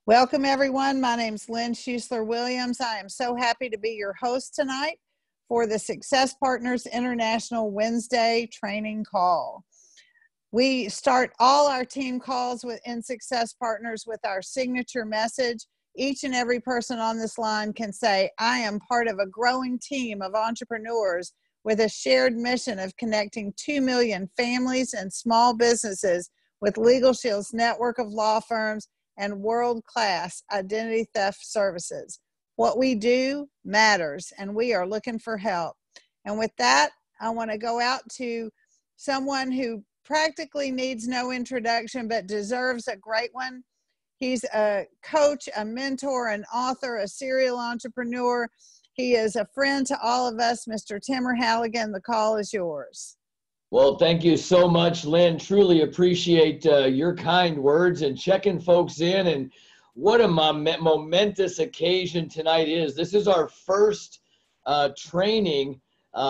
Welcome, everyone. My name's Lynn Schuessler-Williams. I am so happy to be your host tonight for the Success Partners International Wednesday training call. We start all our team calls in Success Partners with our signature message. Each and every person on this line can say, I am part of a growing team of entrepreneurs with a shared mission of connecting 2 million families and small businesses with Legal Shield's network of law firms and world-class identity theft services. What we do matters, and we are looking for help. And with that, I want to go out to someone who practically needs no introduction, but deserves a great one. He's a coach, a mentor, an author, a serial entrepreneur. He is a friend to all of us, Mr. Timmer Halligan. The call is yours. Well, thank you so much, Lynn. Truly appreciate your kind words and checking folks in. And what a momentous occasion tonight is. This is our first training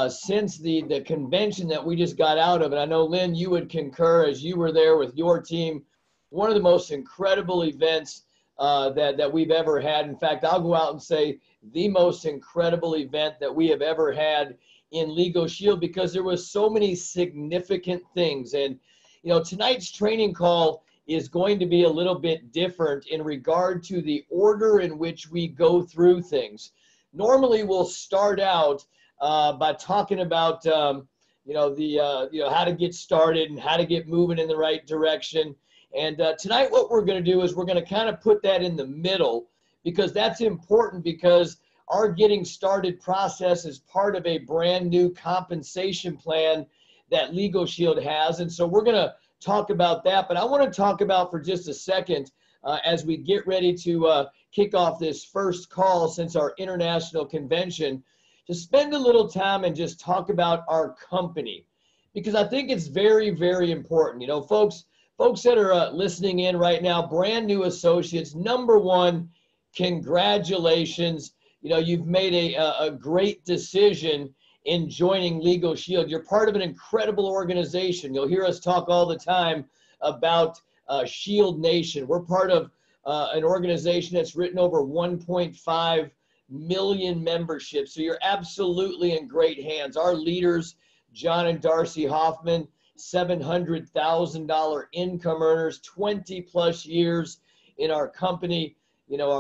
since the convention that we just got out of. And I know, Lynn, you would concur as you were there with your team. One of the most incredible events that we've ever had. In fact, I'll go out and say the most incredible event that we have ever had in Legal Shield, because there was so many significant things. And, you know, tonight's training call is going to be a little bit different in regard to the order in which we go through things. Normally, we'll start out by talking about, how to get started and how to get moving in the right direction. And tonight, what we're going to do is we're going to kind of put that in the middle, because that's important, because our getting started process is part of a brand new compensation plan that Legal Shield has. And so we're going to talk about that. But I want to talk about for just a second as we get ready to kick off this first call since our international convention, to spend a little time and just talk about our company, because I think it's very, very important. You know, folks that are listening in right now, brand new associates, number one, congratulations. You know, you've made a great decision in joining Legal Shield. You're part of an incredible organization. You'll hear us talk all the time about Shield Nation. We're part of an organization that's written over 1.5 million memberships. So you're absolutely in great hands. Our leaders, John and Darcy Hoffman, $700,000 income earners, 20 plus years in our company. You know,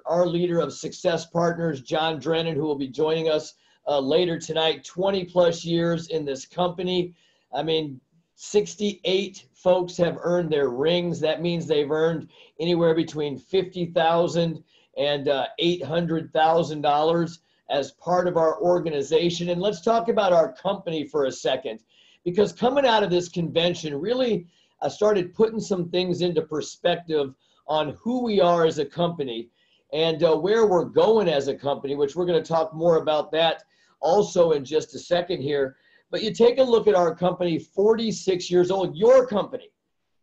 our leader of Success Partners, John Drennan, who will be joining us later tonight, 20 plus years in this company. I mean, 68 folks have earned their rings. That means they've earned anywhere between $50,000 and $800,000 as part of our organization. And let's talk about our company for a second, because coming out of this convention, really, I started putting some things into perspective on who we are as a company and where we're going as a company, which we're going to talk more about that also in just a second here. But you take a look at our company, 46 years old, your company.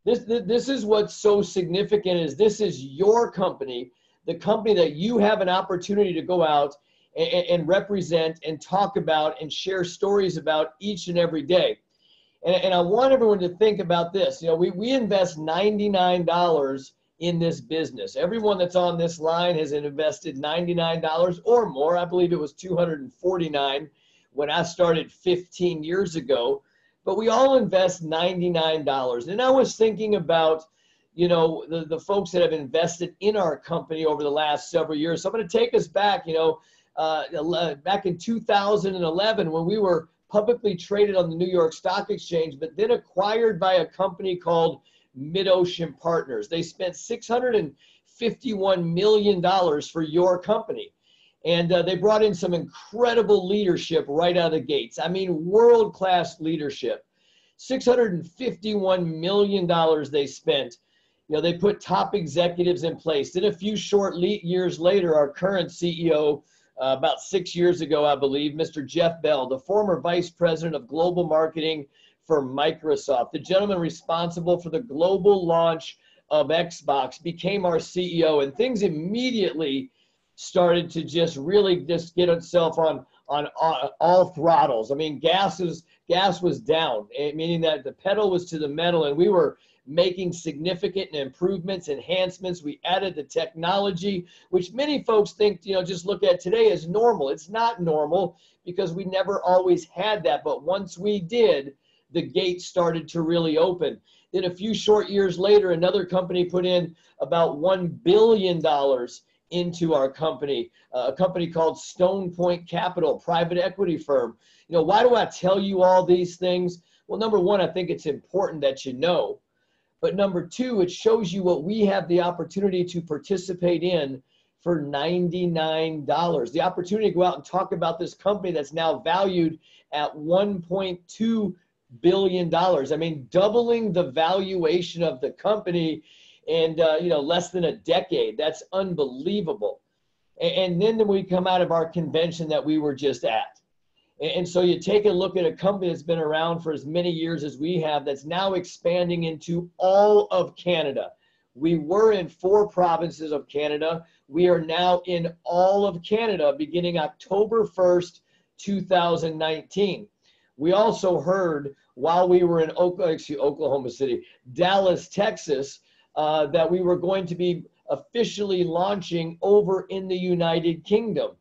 This is what's so significant, is this is your company, the company that you have an opportunity to go out and represent and talk about and share stories about each and every day. And I want everyone to think about this. You know, we invest $99 in this business. Everyone that's on this line has invested $99 or more. I believe it was $249 when I started 15 years ago, but we all invest $99. And I was thinking about, you know, the folks that have invested in our company over the last several years. So I'm going to take us back, back in 2011, when we were publicly traded on the New York Stock Exchange, but then acquired by a company called Mid-Ocean Partners. They spent $651 million for your company. And they brought in some incredible leadership right out of the gates. I mean, world-class leadership. $651 million they spent. You know, they put top executives in place. Then a few short years later, our current CEO, about 6 years ago, I believe, Mr. Jeff Bell, the former vice president of global marketing for Microsoft, the gentleman responsible for the global launch of Xbox, became our CEO, and things immediately started to just get itself on all throttles. I mean, gas was down, meaning that the pedal was to the metal, and we were making significant improvements, enhancements. We added the technology, which many folks think, just look at today as normal. It's not normal because we never always had that. But once we did, the gates started to really open. Then a few short years later, another company put in about $1 billion into our company, a company called Stone Point Capital, private equity firm. Why do I tell you all these things? Well, number one, I think it's important that you know. But number two, it shows you what we have the opportunity to participate in for $99. The opportunity to go out and talk about this company that's now valued at $1.2 billion. I mean, doubling the valuation of the company in less than a decade. That's unbelievable. And then we come out of our convention that we were just at. And so you take a look at a company that's been around for as many years as we have, that's now expanding into all of Canada. We were in 4 provinces of Canada. We are now in all of Canada beginning October 1st, 2019. We also heard while we were in Oklahoma City, Dallas, Texas, that we were going to be officially launching over in the United Kingdom.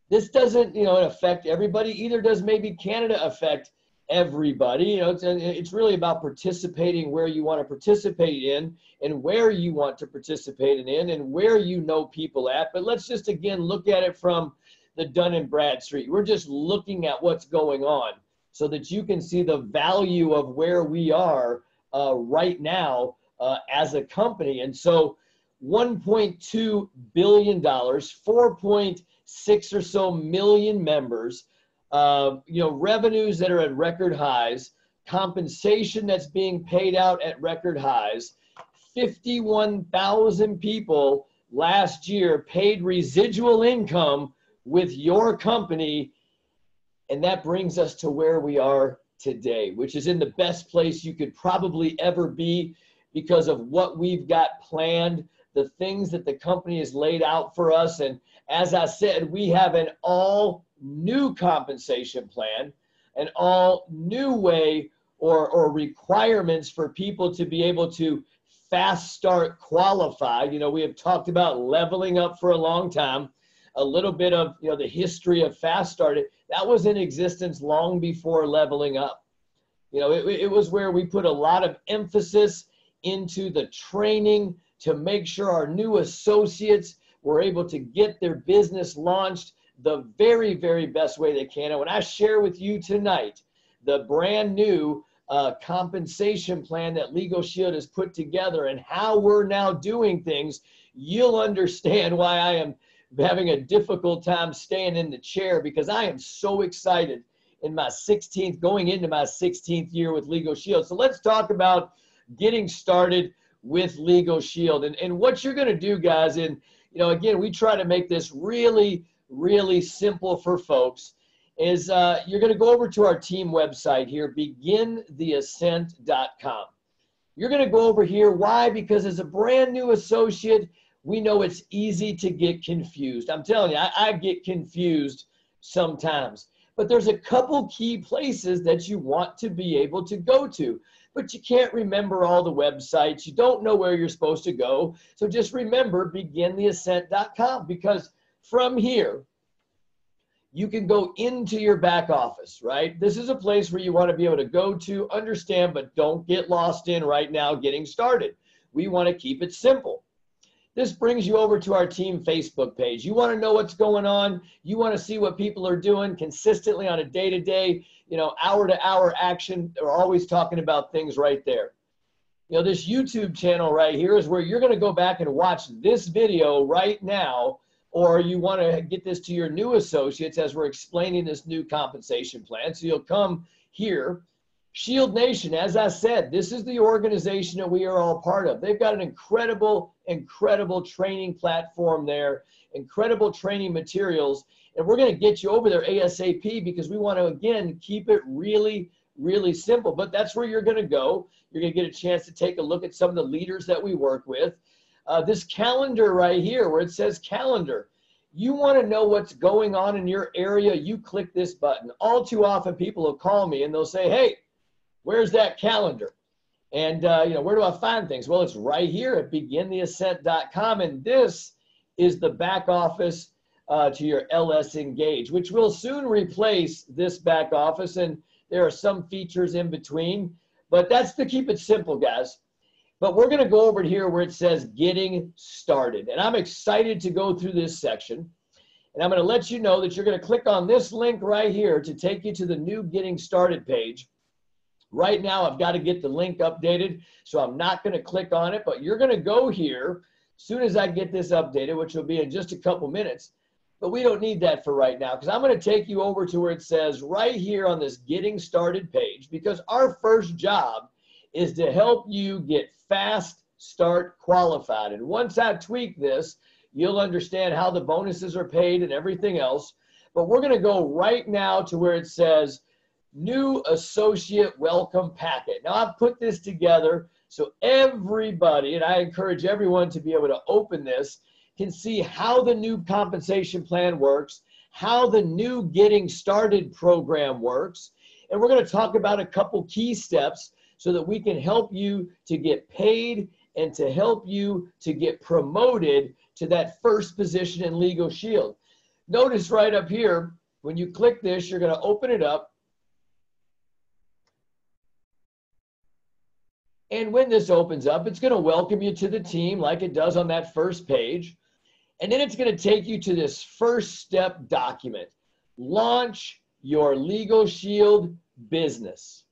This doesn't, affect everybody. Either does maybe Canada affect everybody. It's really about participating where you want to participate in and where you want to participate in and where you know people at. But let's just, again, look at it from the Dun & Bradstreet. We're just looking at what's going on so that you can see the value of where we are right now as a company. And so $1.2 billion, 4.6 or so million members, revenues that are at record highs, compensation that's being paid out at record highs, 51,000 people last year paid residual income with your company. And that brings us to where we are today, which is in the best place you could probably ever be because of what we've got planned, the things that the company has laid out for us. And as I said, we have an all new compensation plan, an all new way or requirements for people to be able to fast start qualify. We have talked about leveling up for a long time, a little bit of the history of fast started. That was in existence long before leveling up. It was where we put a lot of emphasis into the training to make sure our new associates were able to get their business launched the very, very best way they can. And when I share with you tonight the brand new compensation plan that Legal Shield has put together and how we're now doing things, you'll understand why I am having a difficult time staying in the chair, because I am so excited in my 16th, going into my 16th year with Legal Shield. So let's talk about getting started with Legal Shield and what you're going to do, guys. And, again, we try to make this really, really simple for folks. Is you're going to go over to our team website here, begintheascent.com. You're going to go over here. Why? Because as a brand new associate, we know it's easy to get confused. I'm telling you, I get confused sometimes. But there's a couple key places that you want to be able to go to. But you can't remember all the websites. You don't know where you're supposed to go. So just remember begintheascent.com, because from here, you can go into your back office, right? This is a place where you want to be able to go to, understand, but don't get lost in right now getting started. We want to keep it simple. This brings you over to our team Facebook page. You want to know what's going on. You want to see what people are doing consistently on a day-to-day, hour-to-hour action. They're always talking about things right there. This YouTube channel right here is where you're going to go back and watch this video right now, or you want to get this to your new associates as we're explaining this new compensation plan. So you'll come here. Shield Nation, as I said, this is the organization that we are all part of. They've got an incredible, incredible training platform there, incredible training materials, and we're going to get you over there ASAP because we want to, again, keep it really, really simple. But that's where you're going to go. You're going to get a chance to take a look at some of the leaders that we work with. This calendar right here where it says calendar, you want to know what's going on in your area, you click this button. All too often people will call me and they'll say, hey, where's that calendar? And, where do I find things? Well, it's right here at begintheascent.com. And this is the back office to your LS Engage, which will soon replace this back office. And there are some features in between, but that's to keep it simple, guys. But we're going to go over here where it says getting started. And I'm excited to go through this section. And I'm going to let you know that you're going to click on this link right here to take you to the new getting started page. Right now, I've got to get the link updated, so I'm not going to click on it, but you're going to go here as soon as I get this updated, which will be in just a couple minutes. But we don't need that for right now, because I'm going to take you over to where it says right here on this getting started page, because our first job is to help you get fast start qualified. And once I tweak this, you'll understand how the bonuses are paid and everything else. But we're going to go right now to where it says new associate welcome packet. Now I've put this together so everybody, and I encourage everyone to be able to open this, can see how the new compensation plan works, how the new getting started program works. And we're going to talk about a couple key steps so that we can help you to get paid and to help you to get promoted to that first position in Legal Shield. Notice right up here, when you click this, you're going to open it up. And when this opens up, it's going to welcome you to the team like it does on that first page. And then it's going to take you to this first step document. Launch your Legal Shield business.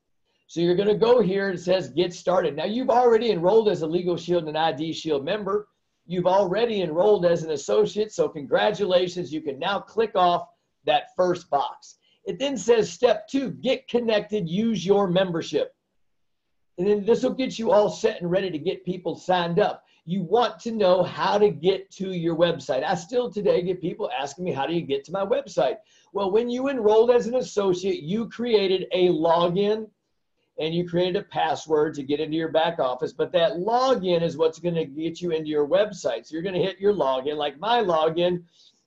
So you're going to go here. It says get started. Now you've already enrolled as a Legal Shield and ID Shield member. You've already enrolled as an associate. So congratulations. You can now click off that first box. It then says step 2, get connected, use your membership. And then this will get you all set and ready to get people signed up. You want to know how to get to your website. I still today get people asking me, how do you get to my website? Well, when you enrolled as an associate, you created a login and you created a password to get into your back office. But that login is what's going to get you into your website. So you're going to hit your login. Like my login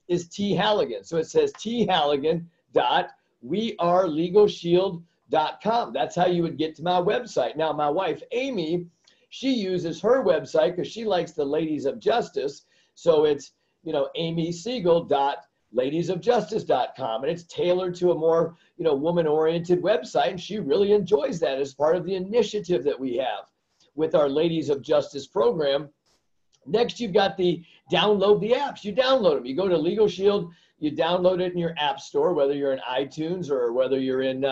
is T Halligan. So it says thalligan.wearelegalshield.com. That's how you would get to my website. Now, my wife, Amy, she uses her website because she likes the Ladies of Justice. So it's, amysiegel.ladiesofjustice.com. And it's tailored to a more, woman-oriented website. And she really enjoys that as part of the initiative that we have with our Ladies of Justice program. Next, you've got the download the apps. You download them. You go to Legal Shield, you download it in your app store, whether you're in iTunes or whether you're in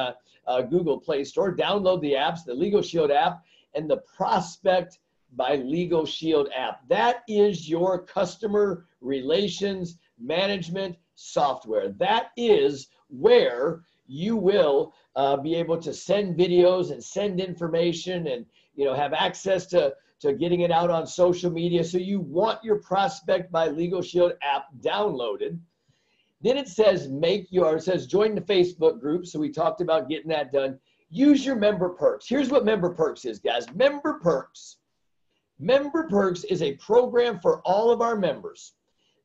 Google Play Store. Download the apps, the Legal Shield app, and the Prospect by Legal Shield app. That is your customer relations management software. That is where you will be able to send videos and send information and have access to getting it out on social media. So you want your Prospect by Legal Shield app downloaded. Then it says join the Facebook group. So we talked about getting that done. Use your member perks. Here's what member perks is, guys. Member perks is a program for all of our members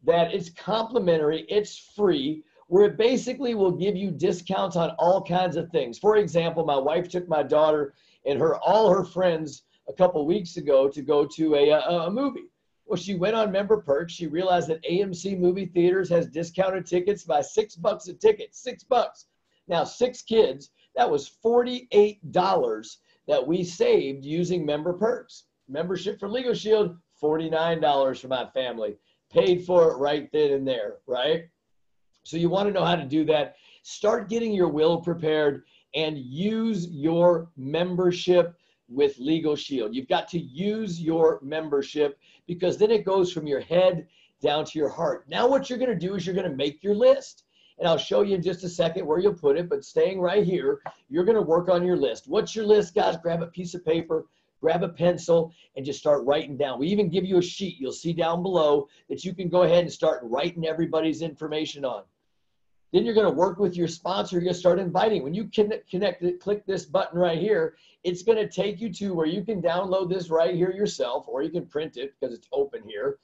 that is complimentary, it's free, where it basically will give you discounts on all kinds of things. For example, my wife took my daughter and all her friends a couple weeks ago to go to a movie. Well, she went on member perks. She realized that AMC movie theaters has discounted tickets by $6 a ticket, $6. Now, 6 kids, that was $48 that we saved using member perks. Membership for Legal Shield, $49 for my family. Paid for it right then and there, right? So you want to know how to do that. Start getting your will prepared and use your membership with Legal Shield. You've got to use your membership because then it goes from your head down to your heart. Now what you're going to do is you're going to make your list. And I'll show you in just a second where you'll put it, but staying right here, you're going to work on your list. What's your list, guys? Grab a piece of paper, grab a pencil, and just start writing down. We even give you a sheet you'll see down below that you can go ahead and start writing everybody's information on. Then you're going to work with your sponsor. You're going to start inviting. When you connect it, click this button right here, it's going to take you to where you can download this right here yourself, or you can print it because it's open here.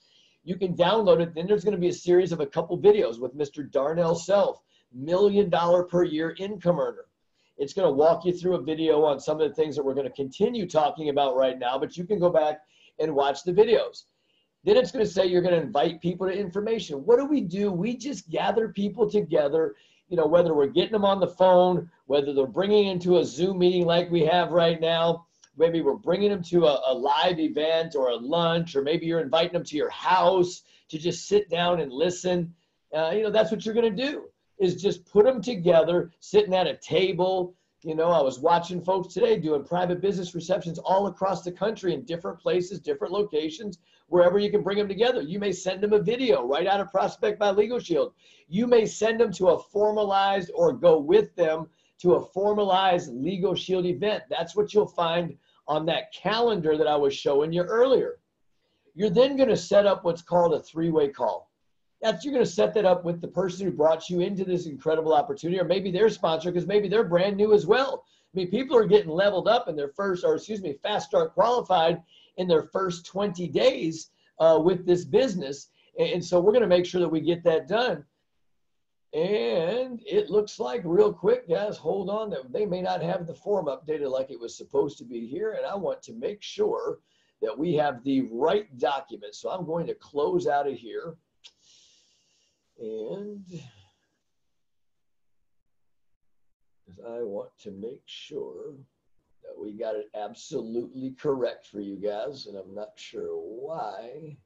You can download it. Then there's going to be a series of a couple videos with Mr. Darnell Self, $1 million per year income earner. It's going to walk you through a video on some of the things that we're going to continue talking about right now, but you can go back and watch the videos. Then it's going to say you're going to invite people to information. What do? We just gather people together, you know, whether we're getting them on the phone, whether they're bringing into a Zoom meeting like we have right now, maybe we're bringing them to a live event or a lunch, or maybe you're inviting them to your house to just sit down and listen. You know, that's what you're going to do, is just put them together, sitting at a table. You know, I was watching folks today doing private business receptions all across the country in different places, different locations, wherever you can bring them together. You may send them a video right out of Prospect by Legal Shield. You may send them to a formalized, or go with them to a formalized Legal Shield event. That's what you'll find on that calendar that I was showing you earlier. You're then going to set up what's called a three-way call. You're going to set that up with the person who brought you into this incredible opportunity, or maybe their sponsor, because maybe they're brand new as well. I mean, people are getting leveled up in their first, or excuse me, fast start qualified in their first 20 days with this business. And so we're going to make sure that we get that done. And it looks like, real quick, guys, hold on, that they may not have the form updated like it was supposed to be here. And I want to make sure that we have the right document. So I'm going to close out of here. And I want to make sure that we got it absolutely correct for you guys. And I'm not sure why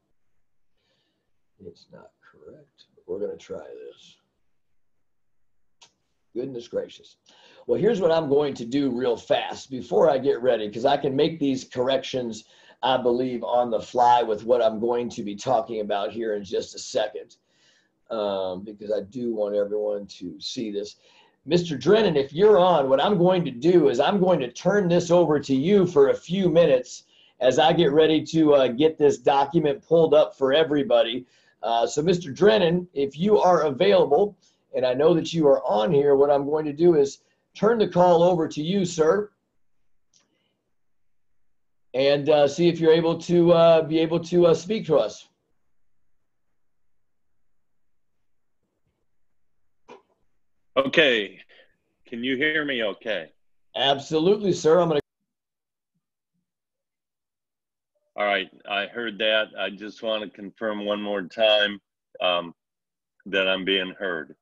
it's not correct, but we're going to try this. Goodness gracious. Well, here's what I'm going to do real fast before I get ready, because I can make these corrections, I believe, on the fly with what I'm going to be talking about here in just a second. Because I do want everyone to see this. Mr. Drennan, if you're on, what I'm going to do is I'm going to turn this over to you for a few minutes as I get ready to get this document pulled up for everybody. So Mr. Drennan, if you are available, and I know that you are on here, what I'm going to do is turn the call over to you, sir, and see if you're able to speak to us. Okay. Can you hear me okay? Absolutely, sir. I'm going to. All right. I heard that. I just want to confirm one more time that I'm being heard.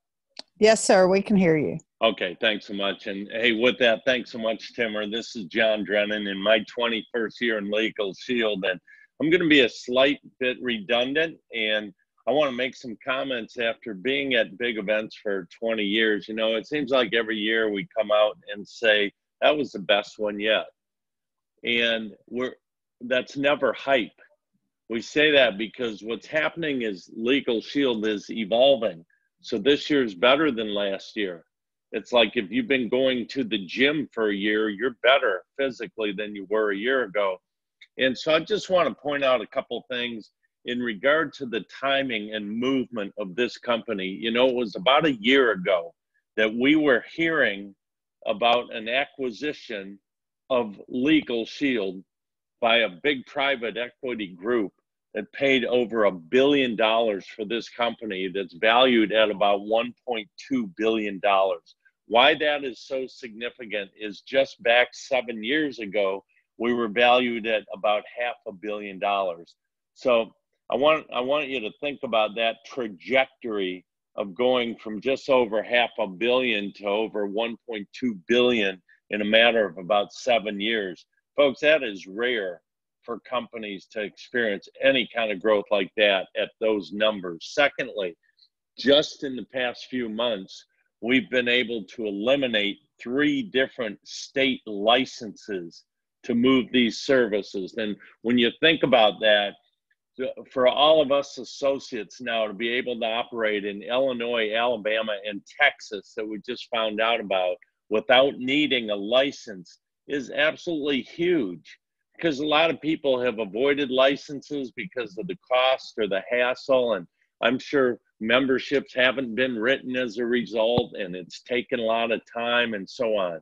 Yes, sir. We can hear you. Okay. Thanks so much. And hey, with that, thanks so much, Timmer. This is John Drennan in my 21st year in Legal Shield. And I'm going to be a slight bit redundant, and I want to make some comments after being at big events for 20 years. You know, it seems like every year we come out and say, that was the best one yet. And that's never hype. We say that because what's happening is Legal Shield is evolving. So this year is better than last year. It's like if you've been going to the gym for a year, you're better physically than you were a year ago. And so I just want to point out a couple things in regard to the timing and movement of this company. You know, it was about a year ago that we were hearing about an acquisition of Legal Shield by a big private equity group that paid over $1 billion for this company that's valued at about $1.2 billion. Why that is so significant is just back 7 years ago, we were valued at about $500 million. So I want you to think about that trajectory of going from just over $500 million to over $1.2 billion in a matter of about 7 years. Folks, that is rare for companies to experience any kind of growth like that at those numbers. Secondly, just in the past few months, we've been able to eliminate 3 different state licenses to move these services. And when you think about that, for all of us associates now to be able to operate in Illinois, Alabama, and Texas that we just found out about without needing a license is absolutely huge, because a lot of people have avoided licenses because of the cost or the hassle, and I'm sure memberships haven't been written as a result, and it's taken a lot of time and so on.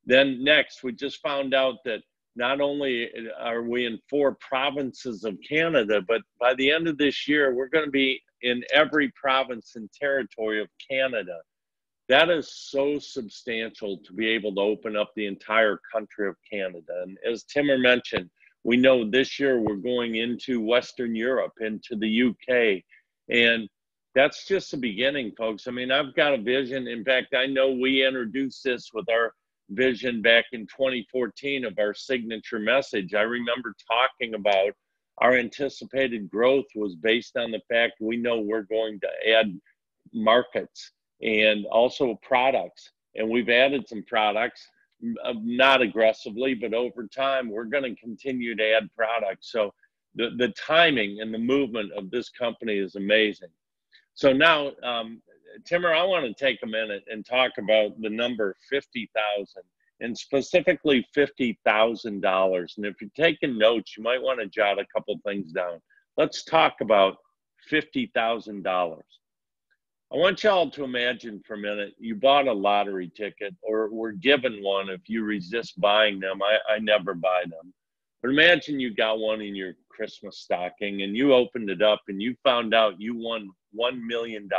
Then next, we just found out that not only are we in 4 provinces of Canada, but by the end of this year, we're going to be in every province and territory of Canada. That is so substantial to be able to open up the entire country of Canada. And as Timmer mentioned, we know this year we're going into Western Europe, into the UK. And that's just the beginning, folks. I mean, I've got a vision. In fact, I know we introduced this with our vision back in 2014 of our signature message. I remember talking about our anticipated growth was based on the fact we know we're going to add markets and also products. And we've added some products, not aggressively, but over time, we're going to continue to add products. So the timing and the movement of this company is amazing. So now, Timmer, I want to take a minute and talk about the number 50,000 and specifically $50,000. And if you're taking notes, you might want to jot a couple things down. Let's talk about $50,000. I want y'all to imagine for a minute, you bought a lottery ticket or were given one. If you resist buying them, I never buy them. But imagine you got one in your Christmas stocking and you opened it up and you found out you won $1 million.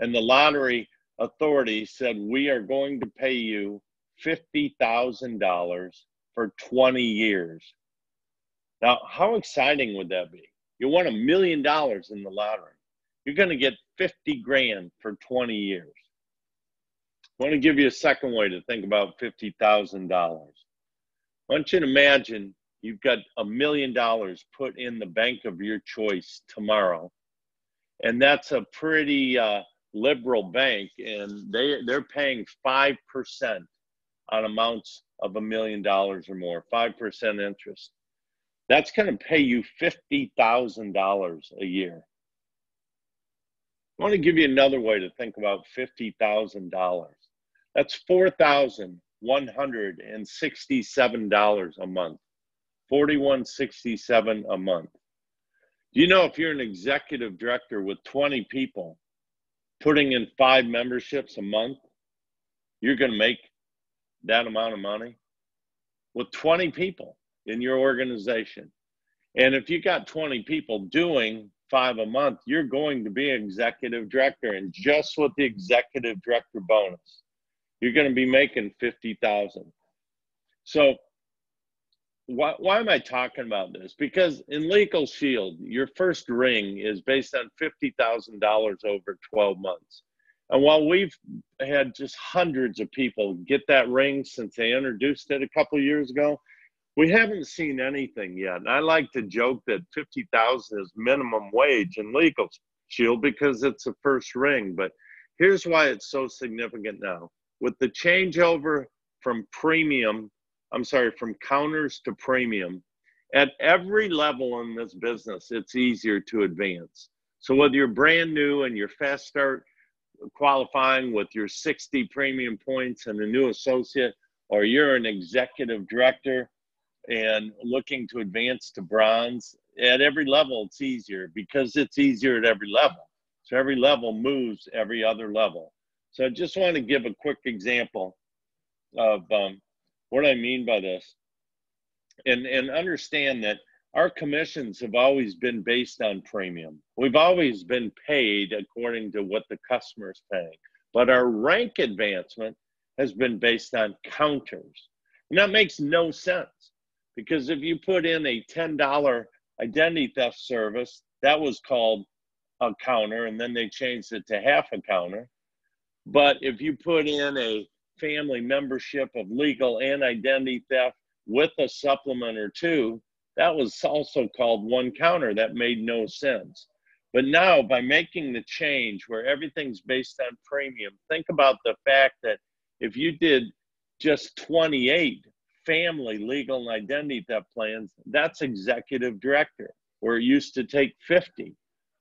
And the lottery authority said, we are going to pay you $50,000 for 20 years. Now, how exciting would that be? You won $1 million in the lottery. You're going to get 50 grand for 20 years. I want to give you a second way to think about $50,000. I want you to imagine you've got $1 million put in the bank of your choice tomorrow. And that's a pretty liberal bank, and they're paying 5% on amounts of $1 million or more, 5% interest. That's going to pay you $50,000 a year. I want to give you another way to think about $50,000. That's $4,167 a month, $4,167 a month. Do you know if you're an executive director with 20 people putting in 5 memberships a month, you're going to make that amount of money with 20 people in your organization? And if you got 20 people doing 5 a month, you're going to be an executive director. And just with the executive director bonus, you're going to be making $50,000. So why am I talking about this? Because in Legal Shield, your first ring is based on $50,000 over 12 months. And while we've had just hundreds of people get that ring since they introduced it a couple of years ago, we haven't seen anything yet. And I like to joke that $50,000 is minimum wage in Legal Shield because it's the first ring. But here's why it's so significant now. With the changeover from from counters to premium, at every level in this business, it's easier to advance. So whether you're brand new and you're fast start qualifying with your 60 premium points and a new associate, or you're an executive director and looking to advance to bronze, at every level, it's easier because it's easier at every level. So every level moves every other level. So I just want to give a quick example of what I mean by this. And understand that our commissions have always been based on premium. We've always been paid according to what the customer is paying. But our rank advancement has been based on counters. And that makes no sense. Because if you put in a $10 identity theft service, that was called a counter, and then they changed it to half a counter. But if you put in a family membership of legal and identity theft with a supplement or two, that was also called one counter. That made no sense. But now, by making the change where everything's based on premium, think about the fact that if you did just 28 family legal and identity theft plans, that's executive director, where it used to take 50.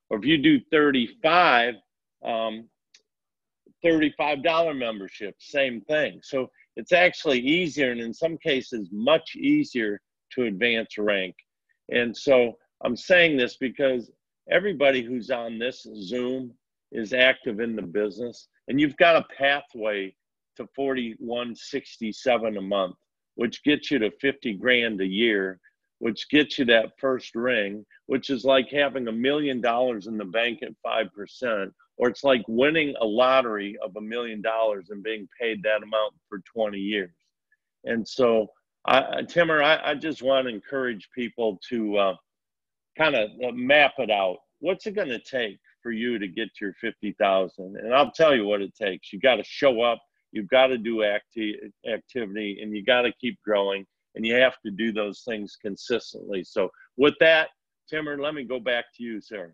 Or if you do 35, $35 membership, same thing. So it's actually easier, and in some cases, much easier to advance rank. And so I'm saying this because everybody who's on this Zoom is active in the business, and you've got a pathway to $4,167 a month, which gets you to 50 grand a year, which gets you that first ring, which is like having $1 million in the bank at 5%, or it's like winning a lottery of $1 million and being paid that amount for 20 years. And so, Timmer, I just want to encourage people to kind of map it out. What's it going to take for you to get your 50,000? And I'll tell you what it takes. You got to show up, you've got to do activity, and you got to keep growing, and you have to do those things consistently. So with that, Timmer, let me go back to you, sir.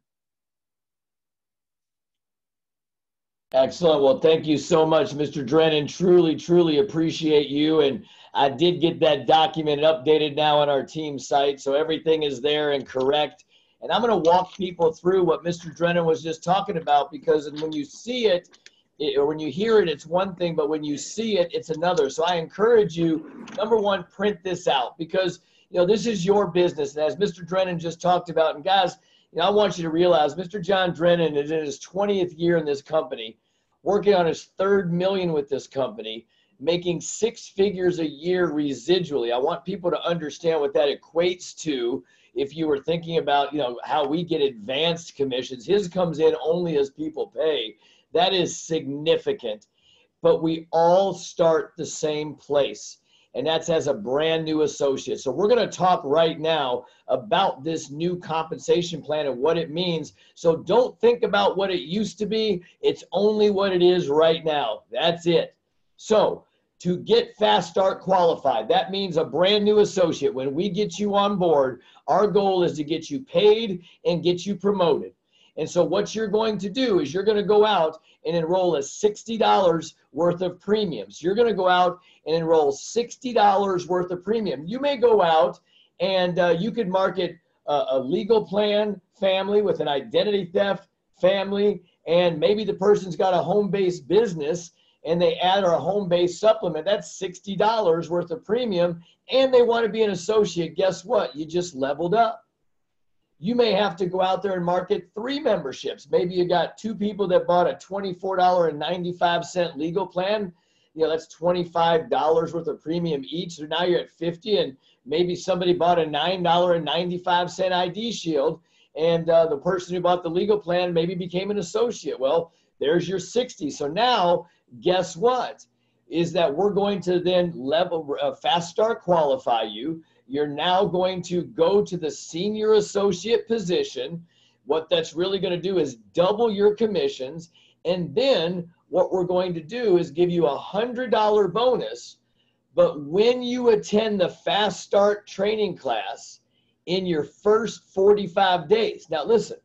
Excellent. Well, thank you so much, Mr. Drennan. Truly, truly appreciate you. And I did get that document updated now on our team site, so everything is there and correct. And I'm going to walk people through what Mr. Drennan was just talking about, because when you see it, or when you hear it, it's one thing, but when you see it, it's another. So I encourage you, number one, print this out, because this is your business. And as Mr. Drennan just talked about, and guys, I want you to realize Mr. John Drennan is in his 20th year in this company, working on his 3rd million with this company, making 6 figures a year residually. I want people to understand what that equates to. If you were thinking about, how we get advanced commissions, his comes in only as people pay. That is significant. But we all start the same place, and that's as a brand new associate. So we're going to talk right now about this new compensation plan and what it means. So don't think about what it used to be. It's only what it is right now. That's it. So to get Fast Start qualified, that means a brand new associate. When we get you on board, our goal is to get you paid and get you promoted. And so what you're going to do is you're going to go out and enroll a $60 worth of premiums. You're going to go out and enroll $60 worth of premium. You may go out and you could market a legal plan family with an identity theft family, and maybe the person's got a home-based business and they add our home-based supplement. That's $60 worth of premium, and they want to be an associate. Guess what? You just leveled up. You may have to go out there and market 3 memberships. Maybe you got 2 people that bought a $24.95 legal plan. That's $25 worth of premium each. So now you're at 50, and maybe somebody bought a $9.95 ID shield, and the person who bought the legal plan maybe became an associate. Well, there's your 60. So now, guess what? Is that we're going to then Fast Start qualify you. You're now going to go to the senior associate position. What that's really going to do is double your commissions. And then what we're going to do is give you a $100 bonus. But when you attend the Fast Start training class in your first 45 days. Now listen,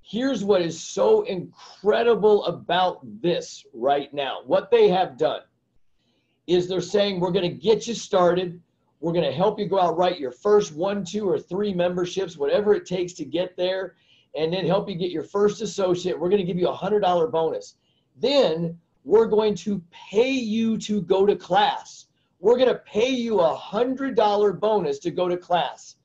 here's what is so incredible about this right now. What they have done is they're saying, we're going to get you started. We're going to help you go out, write your first 1, 2, or 3 memberships, whatever it takes to get there, and then help you get your first associate. We're going to give you a $100 bonus. Then we're going to pay you to go to class. We're going to pay you a $100 bonus to go to class.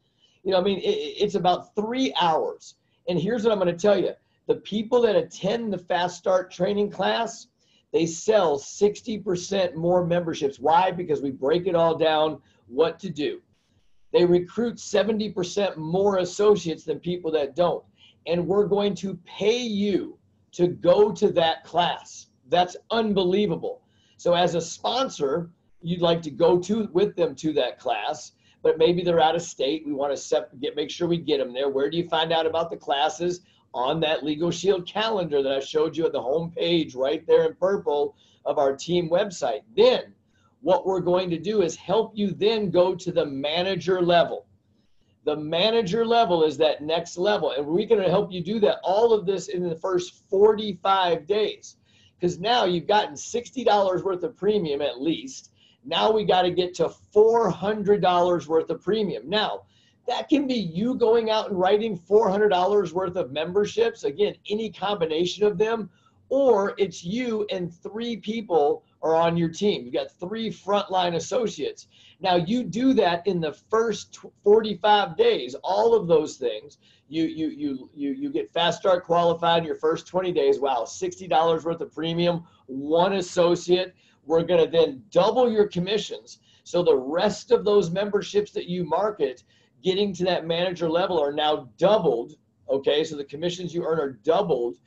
It's about 3 hours. And here's what I'm going to tell you. The people that attend the Fast Start training class, they sell 60% more memberships. Why? Because we break it all down what to do. They recruit 70% more associates than people that don't. And we're going to pay you to go to that class. That's unbelievable. So as a sponsor, you'd like to go with them to that class, but maybe they're out of state. We want to make sure we get them there. Where do you find out about the classes? On that Legal Shield calendar that I showed you at the home page right there in purple of our team website. Then what we're going to do is help you then go to the manager level. The manager level is that next level, and we're going to help you do that. All of this in the first 45 days, because now you've gotten $60 worth of premium at least. Now we got to get to $400 worth of premium. Now, that can be you going out and writing $400 worth of memberships, again, any combination of them, or it's you and 3 people are on your team. You've got 3 frontline associates. Now you do that in the first 45 days, all of those things. You get Fast Start qualified in your first 20 days. Wow, $60 worth of premium, 1 associate. We're going to then double your commissions. So the rest of those memberships that you market getting to that manager level are now doubled. Okay, so the commissions you earn are doubled.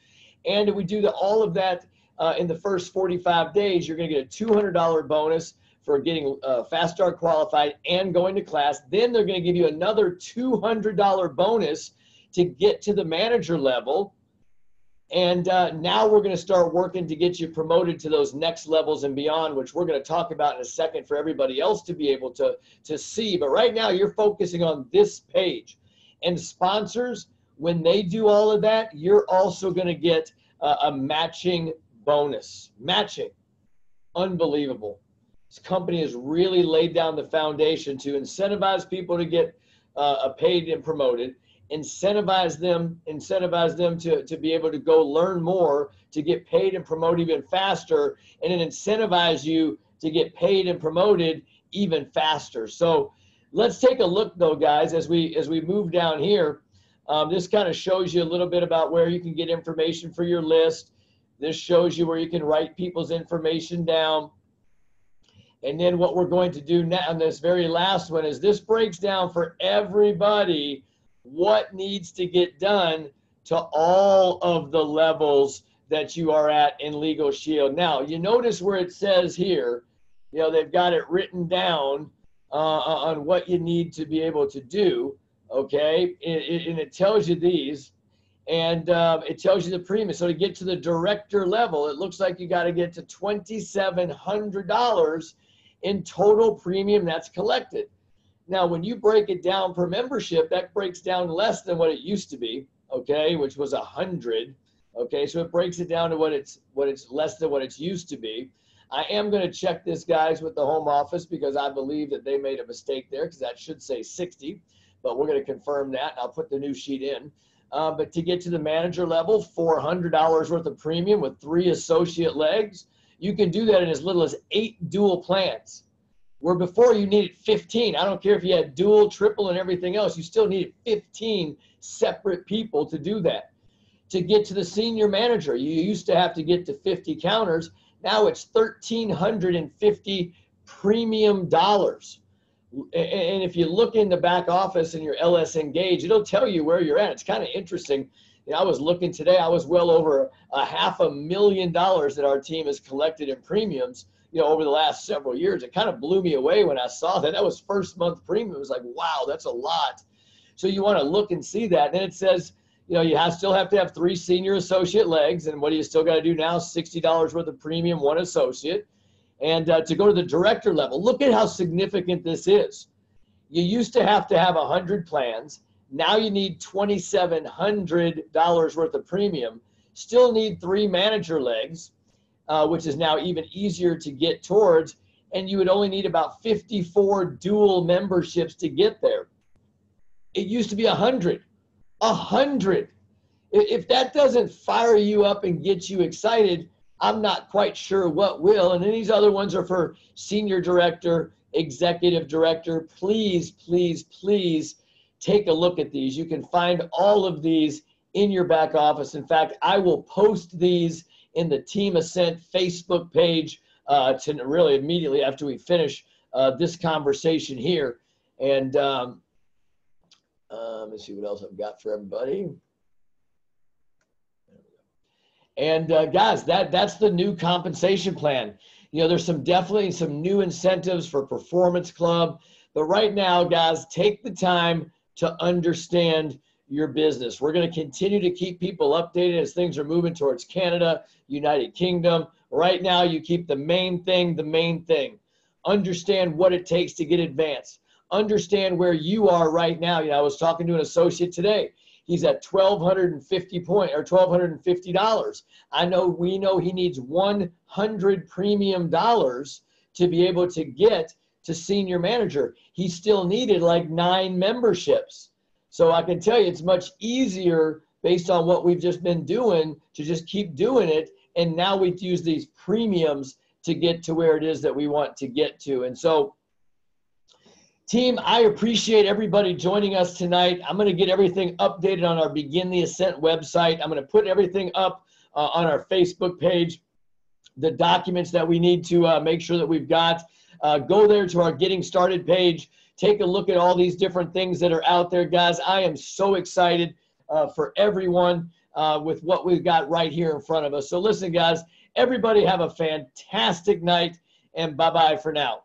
And if we do all of that in the first 45 days, you're going to get a $200 bonus for getting Fast Start qualified and going to class. Then they're going to give you another $200 bonus to get to the manager level. And now we're going to start working to get you promoted to those next levels and beyond, which we're going to talk about in a second for everybody else to be able to see. But right now you're focusing on this page. And sponsors, when they do all of that, you're also going to get a matching bonus. Matching. Unbelievable. This company has really laid down the foundation to incentivize people to get paid and promoted, incentivize them to be able to go learn more, to get paid and promoted even faster, and then incentivize you to get paid and promoted even faster. So let's take a look though, guys, as we move down here. This kind of shows you a little bit about where you can get information for your list. This shows you where you can write people's information down. And then what we're going to do now on this very last one is this breaks down for everybody what needs to get done to all of the levels that you are at in Legal Shield. Now, you notice where it says here, you know, they've got it written down on what you need to be able to do, okay? And it tells you these, and it tells you the premium. So to get to the director level, it looks like you got to get to $2,700 in total premium that's collected. Now, when you break it down per membership, that breaks down less than what it used to be, okay, which was 100. Okay, so it breaks it down to what it's less than what it's used to be. I am going to check this, guys, with the home office because I believe that they made a mistake there because that should say 60, but we're going to confirm that. And I'll put the new sheet in. But to get to the manager level, $400 worth of premium with 3 associate legs. You can do that in as little as 8 dual plans, where before you needed 15. I don't care if you had dual, triple, and everything else. You still needed 15 separate people to do that. To get to the senior manager, you used to have to get to 50 counters. Now it's $1,350 premium dollars. And if you look in the back office in your LS Engage, it'll tell you where you're at. It's kind of interesting. You know, I was looking today, I was well over $500,000 that our team has collected in premiums, you know, over the last several years. It kind of blew me away when I saw that. That was first month premium. It was like, wow, that's a lot. So you want to look and see that. And then it says, you know, you still have to have 3 senior associate legs. And what do you still got to do now? $60 worth of premium, 1 associate. And to go to the director level, look at how significant this is. You used to have 100 plans. Now you need $2,700 worth of premium. Still need 3 manager legs, which is now even easier to get towards. And you would only need about 54 dual memberships to get there. It used to be 100. 100. If that doesn't fire you up and get you excited, I'm not quite sure what will. And then these other ones are for senior director, executive director. Please, please, please take a look at these. You can find all of these in your back office. In fact, I will post these in the Team Ascent Facebook page to really immediately after we finish this conversation here. And let me see what else I've got for everybody. And guys, that's the new compensation plan. You know, there's definitely some new incentives for Performance Club. But right now, guys, take the time to understand your business. We're going to continue to keep people updated as things are moving towards Canada, United Kingdom. Right now, you keep the main thing the main thing. Understand what it takes to get advanced. Understand where you are right now. You know, I was talking to an associate today. He's at $1,250. We know he needs 100 premium dollars to be able to get to senior manager. He still needed like 9 memberships. So I can tell you it's much easier based on what we've just been doing to just keep doing it. And now we use these premiums to get to where it is that we want to get to. And so, team, I appreciate everybody joining us tonight. I'm going to get everything updated on our Begin the Ascent website. I'm going to put everything up on our Facebook page, the documents that we need to make sure that we've got. Go there to our Getting Started page. Take a look at all these different things that are out there, guys. I am so excited for everyone with what we've got right here in front of us. So listen, guys, everybody have a fantastic night, and bye-bye for now.